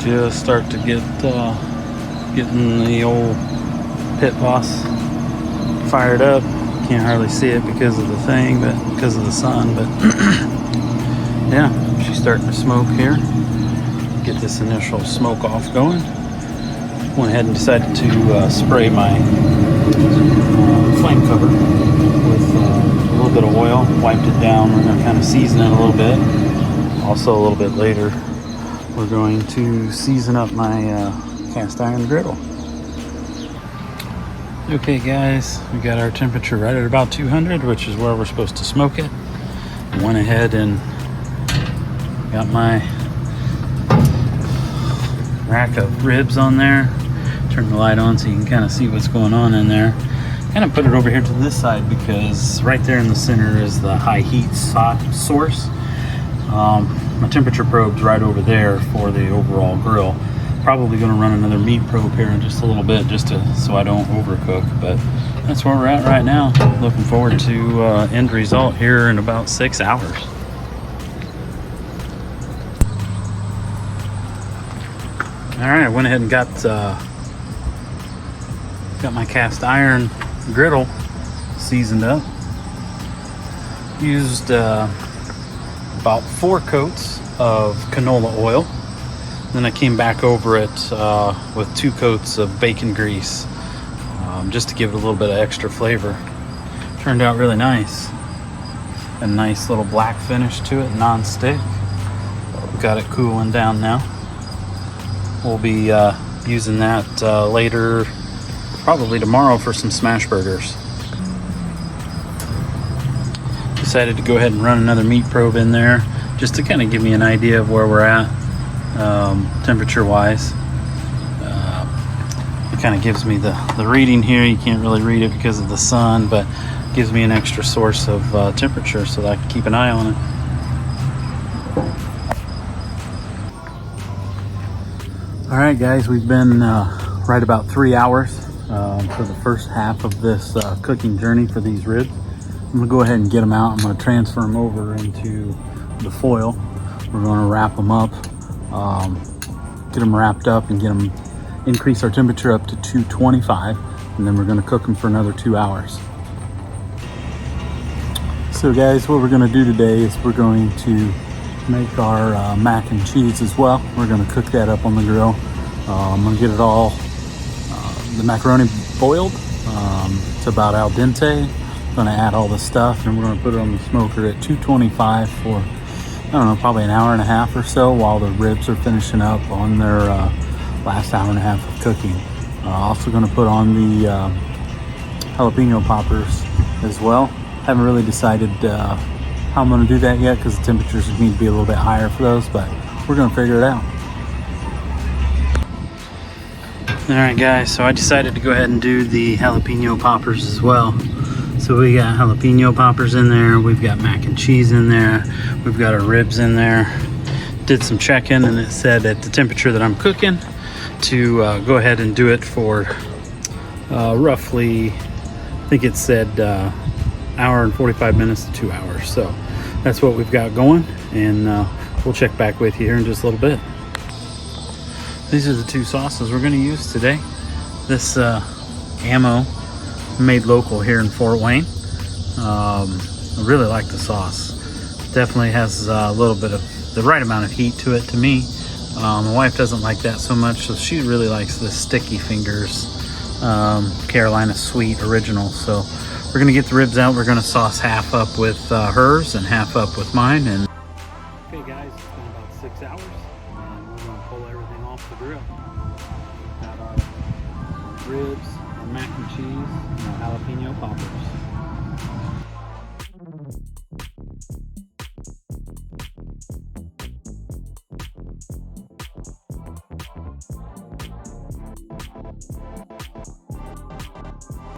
just start to get getting the old pit boss fired up. Can't hardly see it because of the thing, but because of the sun. But yeah, she's starting to smoke here. Get this initial smoke off going. Went ahead and decided to spray my flame cover with a little bit of oil. Wiped it down. We're going to kind of season it a little bit. Also, a little bit later, we're going to season up my cast iron griddle. Okay guys, we got our temperature right at about 200, which is where we're supposed to smoke it. Went ahead and got my rack of ribs on there. Turn the light on so you can kind of see what's going on in there. Kind of put it over here to this side because right there in the center is the high heat source. My temperature probe's right over there for the overall grill. Probably going to run another meat probe here in just a little bit, just so I don't overcook. But that's where we're at right now. Looking forward to end result here in about 6 hours. All right, I went ahead and got my cast iron griddle seasoned up. Used about 4 coats of canola oil. Then I came back over it with 2 coats of bacon grease, just to give it a little bit of extra flavor. Turned out really nice. A nice little black finish to it, non-stick. Got it cooling down now. We'll be using that later, probably tomorrow, for some smash burgers. Decided to go ahead and run another meat probe in there, just to kind of give me an idea of where we're at. Temperature wise, it kind of gives me the reading here. You can't really read it because of the sun, but gives me an extra source of temperature so that I can keep an eye on it. All right guys, we've been right about 3 hours for the first half of this cooking journey for these ribs. I'm gonna go ahead and get them out. I'm gonna transfer them over into the foil. We're gonna wrap them up, get them wrapped up and increase our temperature up to 225, and then we're going to cook them for another 2 hours. So guys, what we're going to do today is we're going to make our mac and cheese as well. We're going to cook that up on the grill. I'm going to get it all, the macaroni boiled. It's about al dente. I'm going to add all the stuff, and we're going to put it on the smoker at 225 for, I don't know, probably an hour and a half or so, while the ribs are finishing up on their last hour and a half of cooking. Also going to put on the jalapeno poppers as well. Haven't really decided how I'm going to do that yet because the temperatures need to be a little bit higher for those, but we're going to figure it out. All right guys, so I decided to go ahead and do the jalapeno poppers as well. So we got jalapeno poppers in there, we've got mac and cheese in there, we've got our ribs in there. Did some checking and it said at the temperature that I'm cooking to go ahead and do it for roughly, I think it said hour and 45 minutes to 2 hours. So that's what we've got going, and we'll check back with you here in just a little bit. These are the 2 sauces we're going to use today. This Ammo, made local here in Fort Wayne. I really like the sauce. Definitely has a little bit of the right amount of heat to it to me. My wife doesn't like that so much, so she really likes the Sticky Fingers Carolina Sweet Original. So we're gonna get the ribs out. We're gonna sauce half up with hers and half up with mine. And okay guys, it's been about 6 hours and we're gonna pull everything off the grill. Got our ribs, our mac and cheese, and our jalapeno poppers.